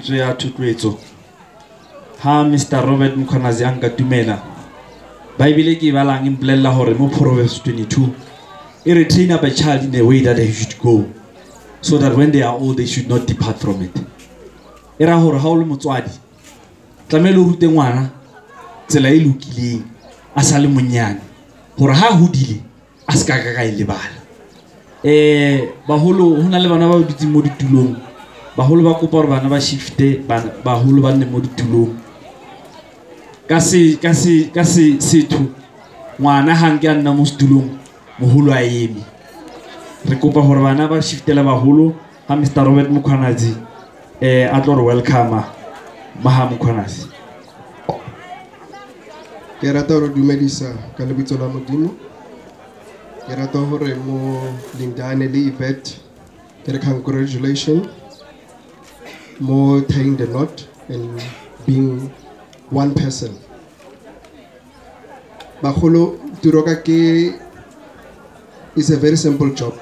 mabitso ya thotloetso ha Mr. Robert Mkhwanazi a nka dumela Bible ke balang implela hore mo Proverbs 22 it will train up a child in the way that they should go so that when they are old they should not depart from it. Era hore ha o le motswadi tlamehile o rute ngwana tsela e lokileng a sa le monyane hore ha hodile a se ka ka lebala. Baholo hona le bana ba dutse mo ditulong baholo ba kopa hore bana ba shifte baholo ba nne mo ditulong ka se setho ngwana ha nke a nna mo setulong moholo a eme re kopa hore bana ba shiftela baholo ha Mr. Robert Mkhwanazi a tlo re welcome Maha Mkhwanazi. Ke rata hore dumedisa ka lebitso la Modimo. Ke rata hore mo Lindane le Yvette ke re congratulations mo tying the knot and being one person. Bagolo tiroka ke is a very simple job.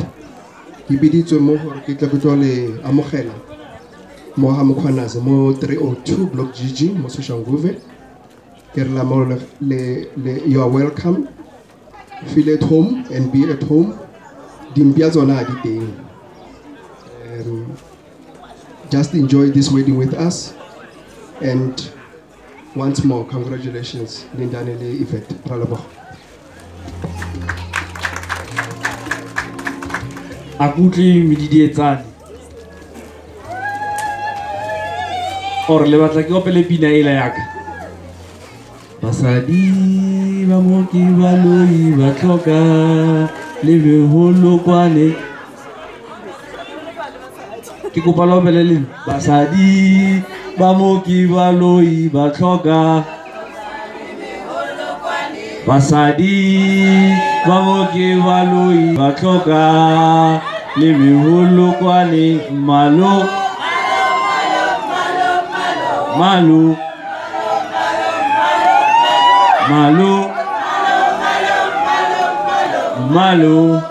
Ke biditswe mo hore ke tla go tlo le amogela mo ha Mkhwanazi mo 302 block GG mo Soshanguve. Ke re la mo le you are welcome. Feel at home and be at home. Dimpia zona di teng. Just enjoy this wedding with us, and once more congratulations Lindane le Yvette. Akutli mididi etsane or le batla ke opele pina ela yaka basadi ba mo ki baloi ba tloka le beholo kwane ke kopa la opele le basadi ba mo ki baloi ba tloka basadi ba mo ki baloi ba tloka le beholo kwane malo malo malo malo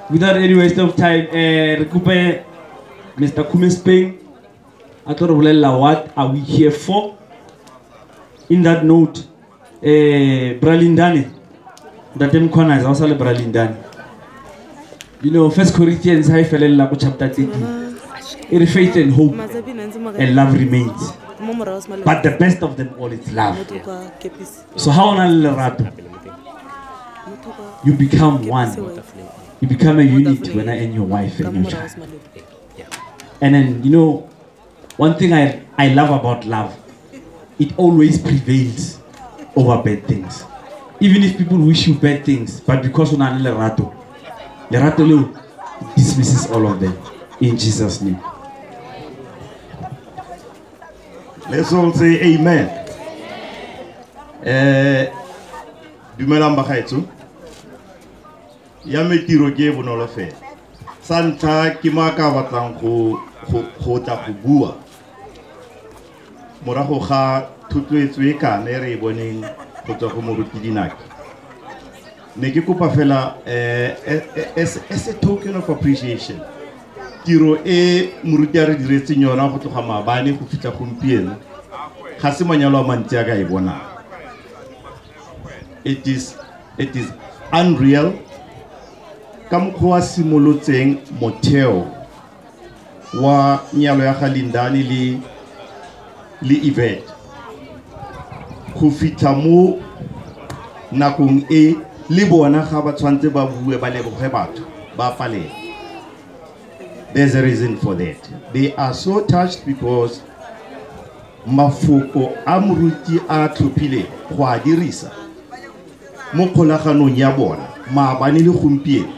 without any waste of time recoupe Mr. Kume Spain what are we here for? In that note Bralindane that them corners also le Bralindane. You know, 1 Corinthians chapter 13. It is faith and hope and love remains. But the best of them all is love. So how on you become one. You become a unit when I and your wife and your child. And then, you know, one thing I love about love, it always prevails over bad things. Even if people wish you bad things, but because on Lerato dismisses all of them. In Jesus' name. Let's all say amen. Dumela mbakaitso. Ya metiro ke bonolo fe. Santa ke maka batlang go tla go bua. Morago ga thotloetso e kana re boneng go tswa go moruti dinaki. Ne ke kopa fela as a token of appreciation. Tiro e moruti a re diretseng yona go tloga maabane go fitla gompieno. Ga se manyalo a mantsi a ka e bona. It is unreal. Ka mokgwa wa simolotseng motheo wa nyalo ya ga Lindane le Yvette go fitla mo nakong e le bona ga ba tshwantse ba bue ba leboge batho ba palela. There's a reason for that. They are so touched because mafoko a moruti a tlhophile go a dirisa mo kgolaganong ya bona maabane le gompieno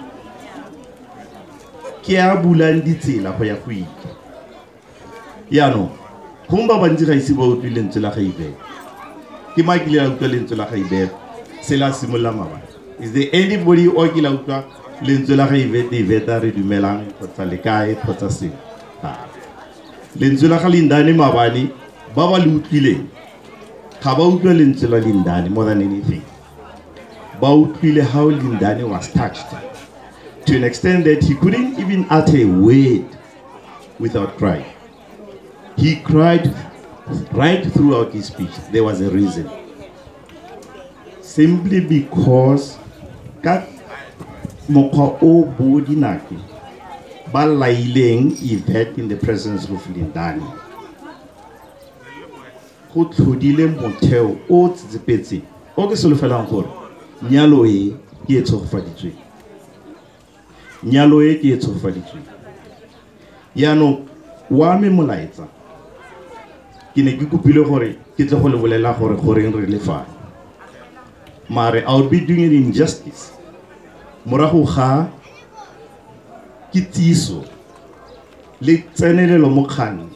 ke a bulang ditsela go ya go itse yaanong gong ba bantsi ga ise ba utlwe lentswe la ga Yvette ke makile la utlwa lentswe la ga Yvette se la simolla maabane. Is there anybody o ke la utlwa lentswe la ga Yvette a re dumelang kgotsa le kae kgotsa seng? Lentswe la ga Lindane maabane ba ba le utlwileng ga ba utlwa lentswe la Lindane more than anything. ba utlwile how Lindane was touched to an extent that he couldn't even utter a word without crying. He cried right throughout his speech. There was a reason. Simply because ka mokgwa o Bodinake ba laileng Yvette in the presence of Lindane. Go tlhodile motheo o tsitsepetse o ke solofelang gore nyalo e ke e tshogofaditswe. Nyalo e ke e tshogofaditswe. Yaanong wa me molaetsa ke ne ke kopile gore ke tle go le bolela gore goreng re le fa. Mare I would be doing an injustice. Morago ga kitsiso le tsenelelo mo kgang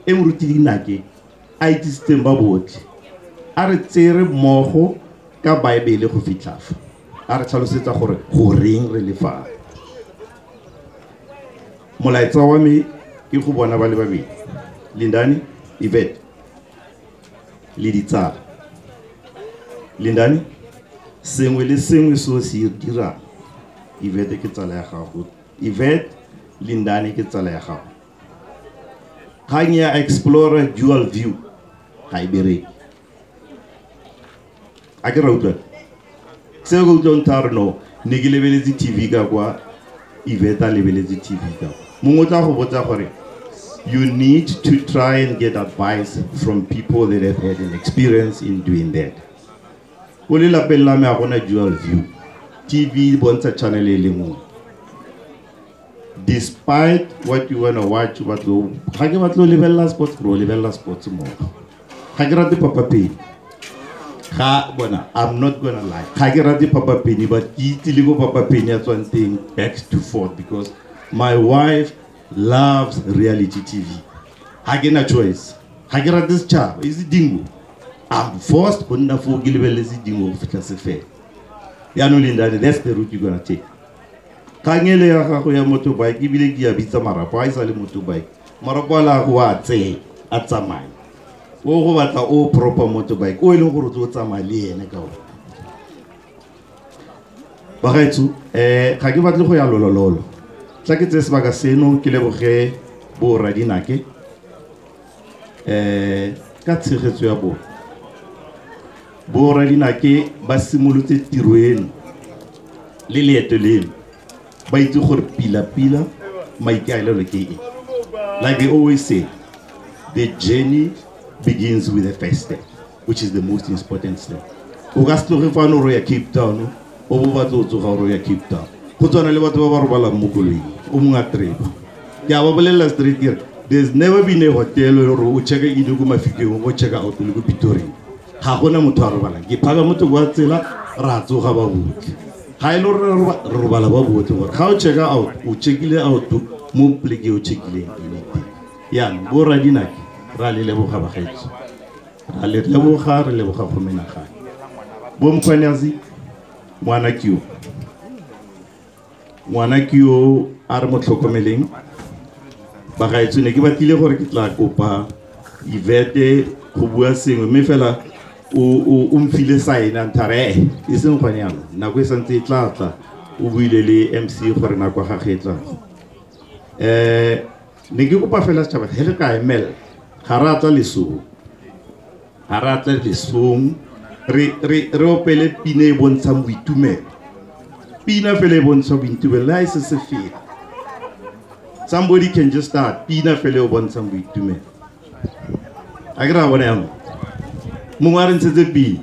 e moruti Dinake a itsitseng ba botlhe a re tsere mmogo ka Bible go fitlha fa a re tlhalosetsa gore goreng re le fa. Molaetsa wa me ke go bona ba le babedi Lindane Yvette le ditsala. Lindane sengwe le sengwe so se dira Yvette ke tsala ya gago. Yvette Lindane ke tsala ya gago. Kgang ya explore dual view ga e bereke. A ke ra utlwa se go utlwa ntare no ne ke lebeletse TV ka kwa Yvette a lebeletse TV ka mongwe tla go botsa gore you need to try and get advice from people that have had an experience in doing that. O le lapeng la me a gona dual view. TV bontsha channel e le nngwe. Despite what you want to watch, ga ke batlo lebella sports pro lebella sports mo. Ga ke rate Papa Penny. Ga bona I'm not going to lie. Ga ke rate Papa Penny but ke itse le go Papa Penny a tswang teng back to forth because my wife loves reality TV. Ga ke na choice. Ga ke rate setšhaba is dingo. I'm forced go nna fo ke lebeletse dingo go fitla sefela. Ya no Lindane, that's the route you're going to take. Kangele ya gago ya motorbike e bile ke ya bitsa marapo a isa le motorbike. Marapo la go a tse a tsamaya. O go batla o proper motorbike o ile go rotso tsamaya le ene ka o. Ba gaetsu ga ke batle go ya lolololo. Tla ke tse sebaka seno ke leboge bo Radinake. Ka tshegetso ya bo. Bo Radinake ba simolotse tiro eno le leeto leno. Ba itse gore pila maikaelelo ke eng. Like they always say, the journey begins with the first step, which is the most important step. O ka se tloge fa no ro ya Cape Town o bo batlo tsoga ro ya Cape Town. Go tswana le batho ba ba robala mo koloi o monga trip. Ke a ba bolela straight here. There's never been a hotel where o cheka ine go mafikeng o cheka out le go Pretoria. Ga gona motho a robala. Ke phaga motho wa tsela ra tsoga ba botlhe. Ga ile re robala ba botlhe gore ga o cheka out o chekile out mo pleke o chekile ya bo Radinake ra le leboga ba gaetso. Ra le leboga re leboga go menagana. Bo Mkhwanazi ngwana kio a re mo tlhokomeleng ba gaetso ne ke batlile gore ke tla kopa Yvette go bua sengwe mme fela o mfile sign antare e seng gonyana nako e santse e tla o buile le MC gore nako ga getla ne ke kopa fela setšhaba he re ka emela ga ra tla lesong re opele pina e bontshang boitumelo pina fela e bontsha boitumelo la e se se fela somebody can just start pina fela e bontshang boitumelo a ke ra bona yang mongwe a re ntshetse pina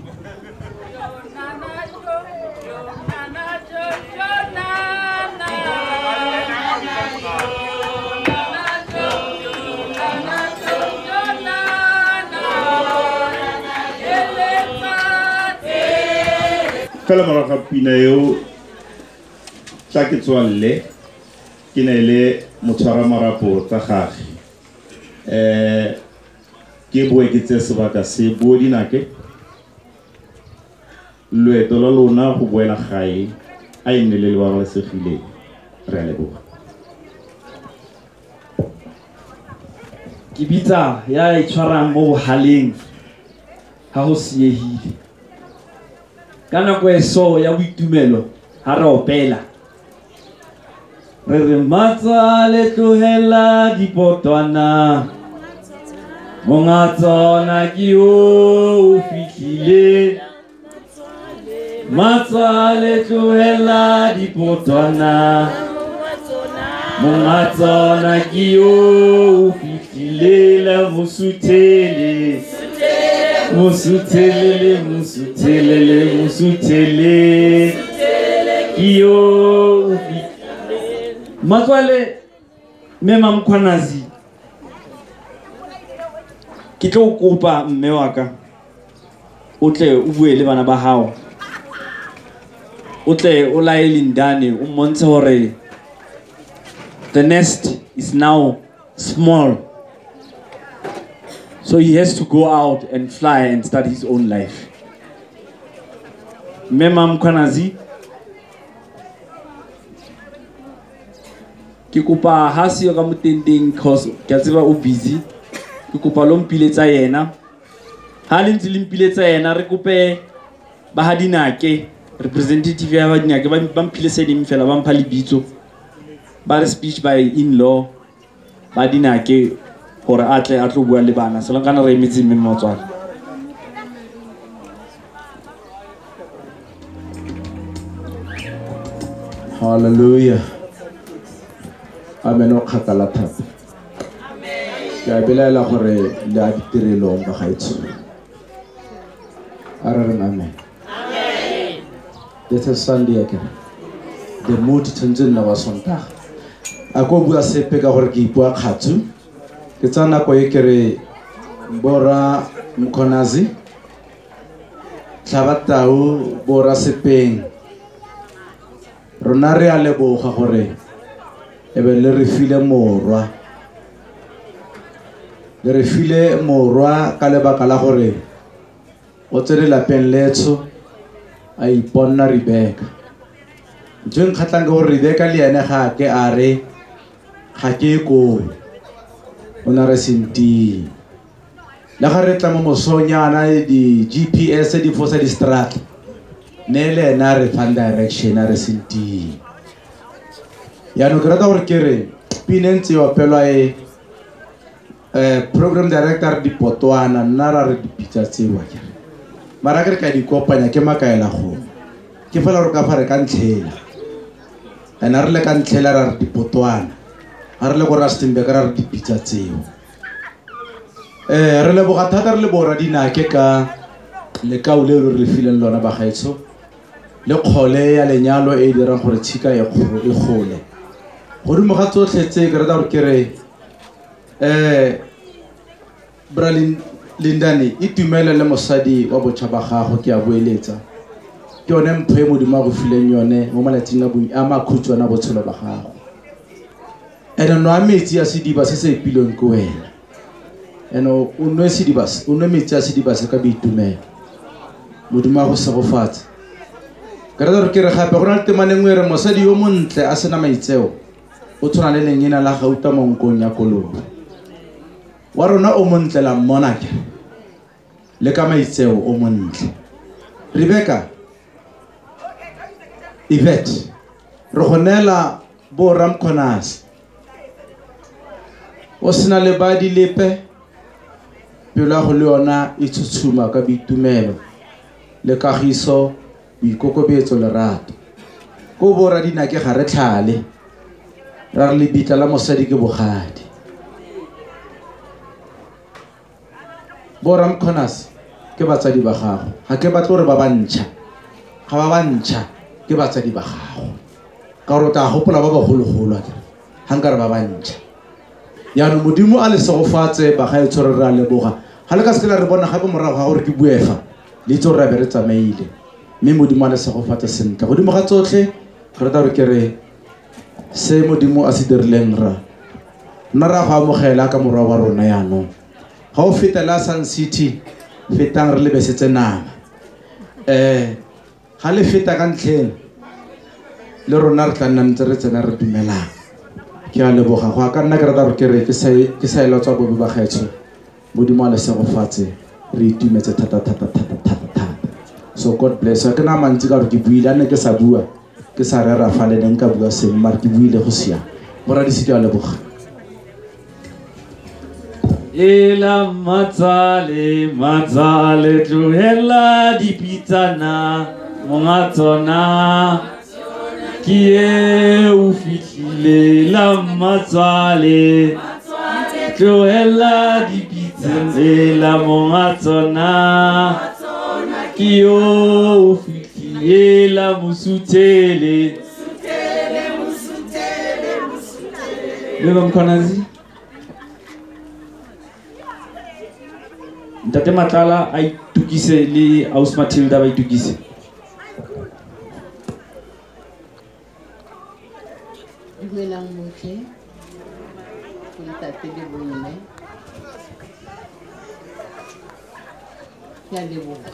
fela moraga pina eo tla ke tswalle ke ne le motshwara marapo tsa gage ke boe ke tse sebaka se Bodinake loeto la lona go boela gae a ine le babalesegile re a leboga ke bitsa ya itshwarang mo bohaleng ha go siehile kana ko eso ya boitumelo ha re opela re matsa le tlohela dipotwana monga tsona ki o fihlile matsa le tlohela dipotwana monga tsona ki o fihlile la musutele musutele iyo matswale mema Mkhwanazi ke tlo kopa mme wa ka o tle o bue le bana ba hao o tle o la Lindane o montshe hore the nest is now small. So he has to go out and fly and start his own life. Mema Mkhwanazi, ke kopa ha se yo ka motendeng cause ke tseba o busy. Ke kopa lo mpiletsa yena. Ha le ntse le mpiletsa yena re kope ba ha dinake representative ya ba dinake ba mpiletse di mfela ba mpha lebitso. Ba re speech by in-law ba dinake gore atle a tlo bua le bana se leng kana re emetsi mme motswala. Hallelujah. Amen. O khatala thata. Ke a belaela gore le a ditirelo ba gaetso. Amen. This is Sunday again. The mood tshentse nna wa Sontaga. A ko bua sepe ka gore ke ipua khatsu. Ke tsana ko e kere bora Mkhwanazi tlhabatau bora sepeng rona re a leboga gore ebe le re file morwa ka lebaka la gore o tsere lapeng letso a iponna Rebecca ntse nkgatlang go Rebecca le ene ga ke are ga ke ko ona re sinti la ga re tla mo mosonyana di GPS di fosa di strata nele na re fan direction a re sinti ya no grata gore kere pinentse wa pelwa program director di Potwana nna ra re dipitsa tsewa kere mara ke ka di kopanya ke makaela go ke fela re ka fare ka ntlhela ena re le ka ntlhela ra re di Potwana a re le go Rustenburg ra re dipitsa tseo re le boga thata re le bora dinake ka le kaule re fileng lona ba gaetso le kgole ya lenyalo e dirang gore tshika e gole godimo ga tsotlhe tse ke rata gore kere Bralin Lindane e tumela le mosadi wa botšha ba gago ke a boeletsa ke yone mpho e modimo a go fileng yone mo malatsing a makhutshwana botshelo ba gago ene no a metsi a sediba se se epilweng ke wena ene o nwe metsi a sediba se ka boitumelo modimo a go segofatse ke rata gore ke re gape go na le temane nngwe re mosadi yo montle a sena maitseo o tshwana le lengena la gauta mo nkong ya kolobe wa rona o montle la mmona ke le ka maitseo o montle Rebecca Yvette re go nela bo Mkhwanazi o sena le ba di lepe pelo ya go le yona e tshutshuma ka boitumelo le kagiso boikokobetso le rato go bora dinake ga re tlhale ra re le bitla la mosadi ke bogadi bora Mkhwanazi ke batsadi ba gago ga ke batlo re ba bantšha ga ba bantšha ke batsadi ba gago ka gore o tla gopola ba bagologolo ga nka re ba bantšha yaanong modimo a le segofatse ba gaetso re a leboga ga le ka se la re bona gape morago ga gore ke buefa le itse gore ra be re tsamaile mme modimo a le segofatse sentle godimo ga tsotlhe re rata gore ke re se modimo a se dirileng nna ra go amogela ka morwa wa rona yaanong ga o feta la Sun City fetang re lebesetse nama ga le feta ka ntlheng le rona re tla nna ntse re tsena re dumelang ke a leboga go ka nna ke rata gore ke re ke sa elatswa bobe ba gaetso modimo a le segofatse re itumetse thata So God bless you. Ke na mantsi ka re ke buile ne ke sa bua ke sa re Rafa le neng ka bua seng mara ke buile go sia mora di sitwa leboga Ela matsale tlohela dipitsana monga tsona kie o fihlile la matsale tlohela dipitsana la monga tsona kie o fihlile la musutele Lego mkonazi Ntate Matala a itukise le Aus Matilda ba itukise Dumelang bohle ke ntate le bomme ke a leboha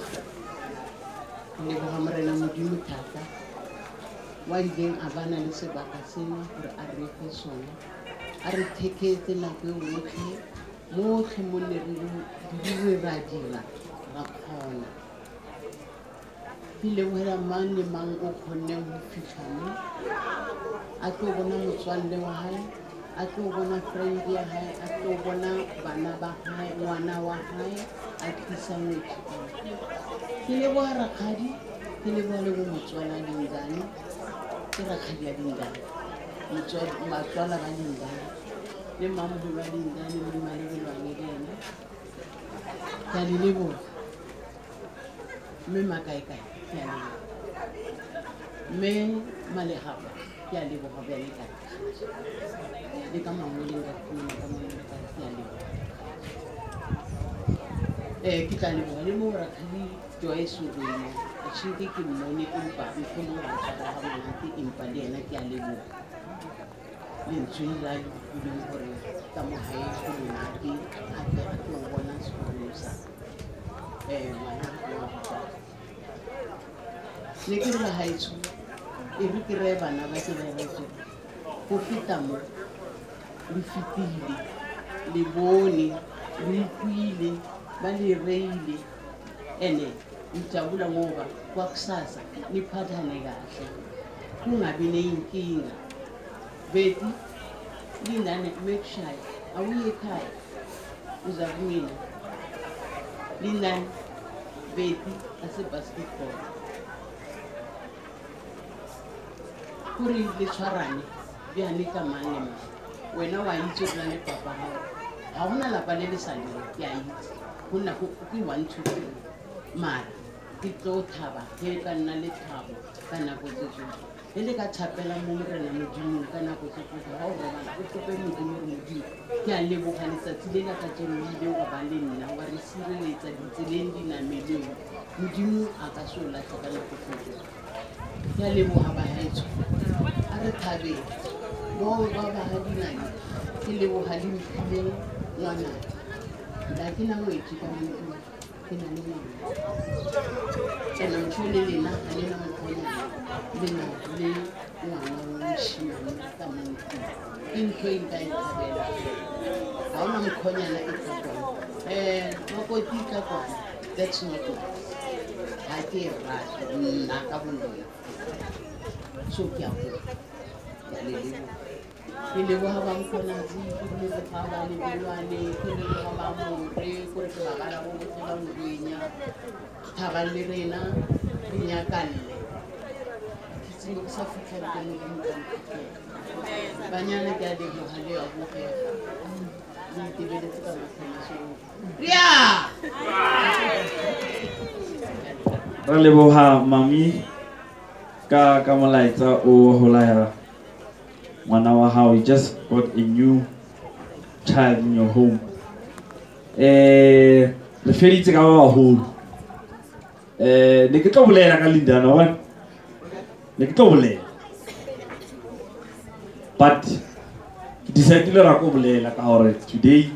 morena Modimo thata wa ileng a bana le sebaka sena gore a re fe sona a re theketse nako e yotlhe motlhe mo ne re ra dira ra kgona ke lebohela mang le mang o kgonneng ho fitlha mo a tlo bona motswalle wa hae a tlo bona friend ya hae a tlo bona bana ba hae ngwana wa hae a tlisa ngwetsi ke leboha rakgadi ke leboha le motswala Lindane ke rakgadi ya Lindane motswala ba Lindane le mamoholo wa Lindane le malebelwane le ena ka le leboha mme makaekae ke a leboha mme Malehaba ke a leboga bjale ka le ka mangweleng ka khona ka mangweleng ka ke a leboga ke tla leboga le mo rakgadi Joyce Ngwenya a tšhinke ke mmone empa nkgone go tshwara ga monate empa le ena ke a leboga lentswe la dipuleng gore ka mogae go monate a tlo bona sekolo sa ngwana ne ke re gaetsho e re ke re bana ba ke reretse go feta mo le fetile le bone le utlwile ba le reile ene ngijabula ngoba kwakusasa niphathane kahle kungabi neyinkinga bethi Lindane make shy awuye ekhaya uza kumina Lindane bethi ase basketball kuri le tshwarane bjane ka mane ma wena wa itse o le papa hao ha hona lapa le le sale ke a itse hona go ke 1 2 3 mara ke tlo thaba ke ka nna le thabo ka nako tse tsotlhe le le ka thapela mo morena Modimo ka nako tse tsotlhe ha o robala o tlope Modimo ke a leboga letsatsi le la ka tseno ile wa ba le nna wa re sireletsa ditseleng dinameleng Modimo a ka se o latlhe ka nako tsotlhe ke a leboga ba haetsho a re thabeng mo ba ba ha dinane ke leboga le mphile ngwana la ke na ngwetsi ka mo ke na le ngwana tsena motšhole lena ga le na mokgona le na le ngwana wa mošimane ka monti ke ntho e nka e thabela ga ona mokgonyana e tla kwana makoti e tla kwana that's not it ga ke e rata nna ka bolona so ke a go ya le ke leboga ba Mkhonazi ke leboga ba Lebelwane ke leboga ba More gore ke bagala go botlela Ngwenya thaba le rena ke nyakalle ke tsene ke sa fitlhela ke Modimo banyana ke a leboga le ya bogega le itebeletse ka Mkhonazi ria Ra leboga mami ka molaetsa o holaya ngwana wa hao. You just got a new child in your home. Le feditse ka ba baholo. Ne ke tlo bolela ka Lindane wa ne ke tlo bolela, but ke decide le ra go bolela ka hore today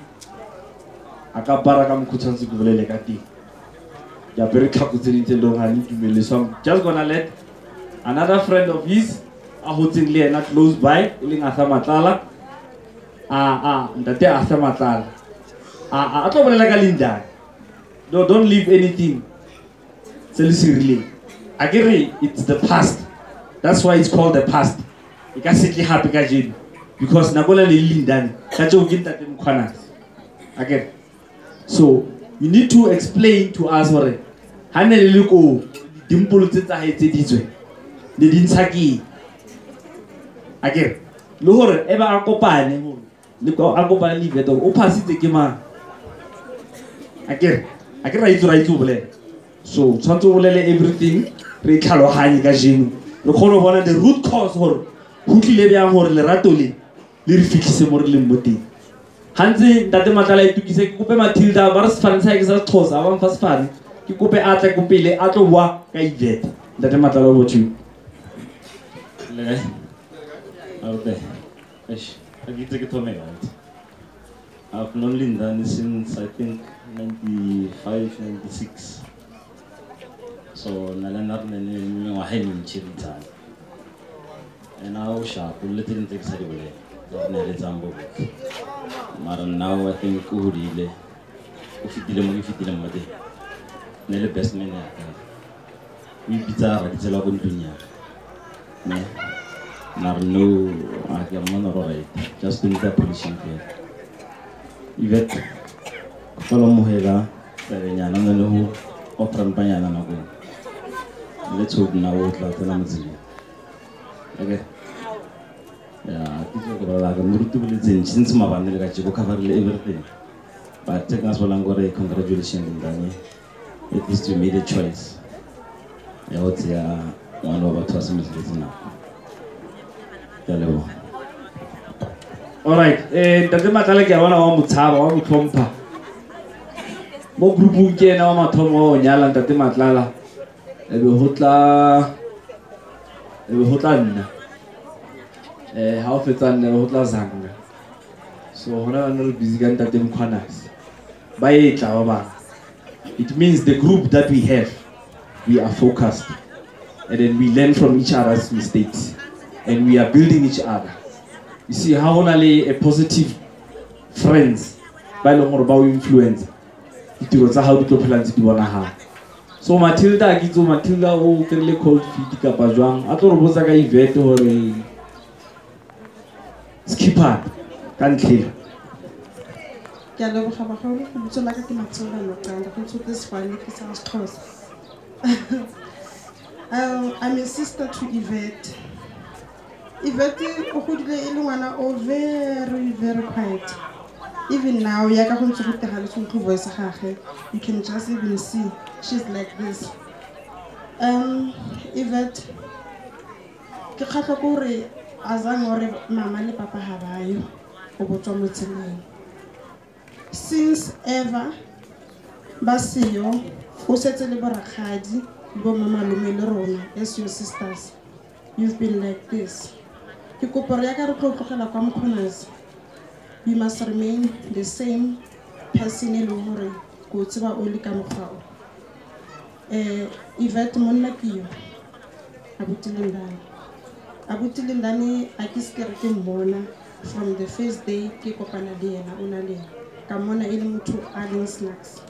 aka bara ka mkhutshantse go bolele ka teng ya pere tlhakotse dintse lo ga le dumele. So I'm just gonna let another friend of his a hotseng le ena close by e leng Arthur Matlala ntate Arthur Matlala a tlo bolela ka Lindane. No, don't leave anything It's the past. That's why it's called the past. You can simply happy kajin because nagola le lindani. Kajo ginta tem kwana. Again. So you need to explain to us what hanele liko dimpolo tsa haetse ditswe. Le dintsaki. Again. Lo hore eba a kopane ho. Le ko a kopane le veto o phasitse ke mang. Again. Right bole. So tshwantse o bolele everything re tlhalohanye ka jeno. Re khona bona the root cause hore ho tlile bjang hore lerato le re fihlise mo re leng mo teng. Hantse ntate Matlala itukise ke kope Matilda ba re sefane sa ke sa Xhosa ba mfa sefane ke kope a tle ko pele a tlo bua ka Yvette. Ntate Matlala o botho. Le okay. I've known Linda since I think 95, 96. So Nalanar Nene Chiritan. And now sharp, little in Texas. Now I think Uri, if you didn't mate, Nele best men. We pizza at the Lagoon Dunia. No, I am not right. Just in the position here. Yvette, follow Mohela, Perignan, and the who Opera Bayana Nago. Let's hope now what Latin. Okay. Yeah, like a multiple since my family got you cover everything. But take us while I'm going to congratulations in Dani. It is to made a choice. I would say one over 2 semesters now. Hello. Alright, ntate Matlala ke bona wa motshaba wa motlhompha. Mo groupung ke ena wa mathomo wa nyala ntate Matlala. Ebe hotla nna. Ha o fetsa nna hotla zanga. So hona ba re busy ka ntate Mkhwanazi. Ba etla ba ba. It means the group that we have, we are focused. And then we learn from each other's mistakes. And we are building each other. You see how only a positive friends by long about influence. It was how to plan to do ha. So Matilda gizo Matilda o kele cold feet ka bajwang a tlo robosa ka Yvette hore skipper kan tlhela. Ke a leboga bagolo go botsola ka ke Matilda Nokanda go tsotse sefane ke sa Xhosa. I'm a sister to Yvette. Yvette o godile e le ngwana o very quiet. Even now, you can just even see she's like this. Yvette, ke khatla go re azang gore mama le papa ha bayo o botswa motseleng. Since ever ba siyo o setse le borakgadi bo mama lume le rona as your sisters. You've been like this. Ke koporo ya ka re tlogela kwa Mkhwanazi. You must remain the same person in Lomore. Go to our only camera. Yvette Monakio Abutilindani. Abutilindani, I kiss Kerkin Mona from the first day, Kiko Panadiana, Unale. Kamona Ilmutu adding snacks.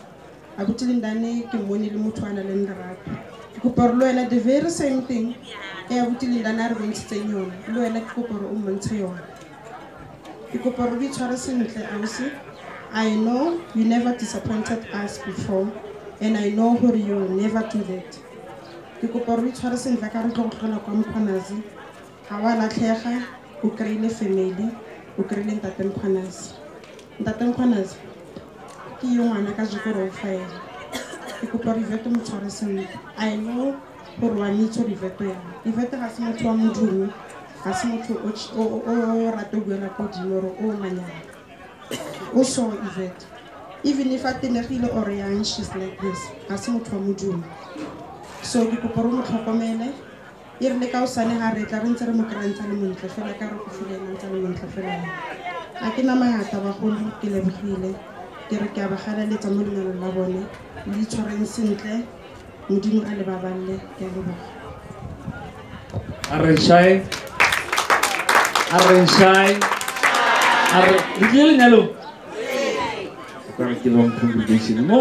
Abutilindani, Kimoni Mutuana Lendarap. Kuporlo, the very same thing. Abutilindana went to Tenyon, Loela Kupor Umantayon. I know you never disappointed us before, and I know who you will never do that. Family, I know who I need to revert. If has not one also Yvette. Even if I didn't feel or young, she's like this. As much from June. So the Poporum Hopamene, here the Kausani had a current ceremony and Fela Carofil and Fela. I can amata Bahulu Kilevile, Kiraka Bahara Little Mulman Labone, Litoran Sinclair, Mudin Alibabale, Galuba. Arranchai. Rikili nyalo. Bukan kita congregation mo.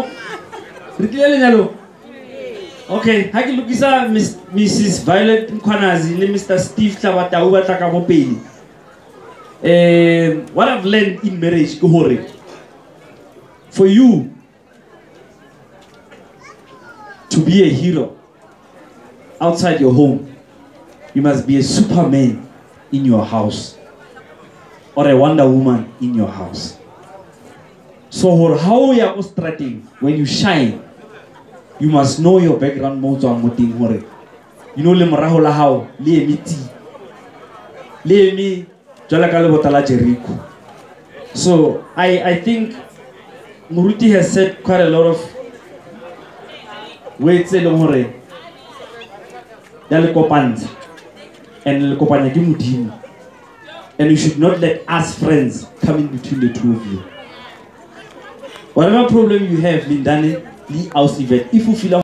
Rikili nyalo. Okay, ha ke lokisa Mrs. Violet Mkhwanazi le Mr. Steve Tlabata o batla ka go pele. What I've learned in marriage ke hore for you to be a hero outside your home, you must be a Superman in your house or a Wonder Woman in your house. So how you are strating when you shine, you must know your background mojo amoting hore. You know le moraho la hao le emiti le emi jwala ka le botala Jericho. So I think Muruti has said quite a lot of words e leng hore ya le kopantsa and le kopanya ke modimo, and you should not let us friends come in between the two of you. Whatever problem you have, Lindane, if you feel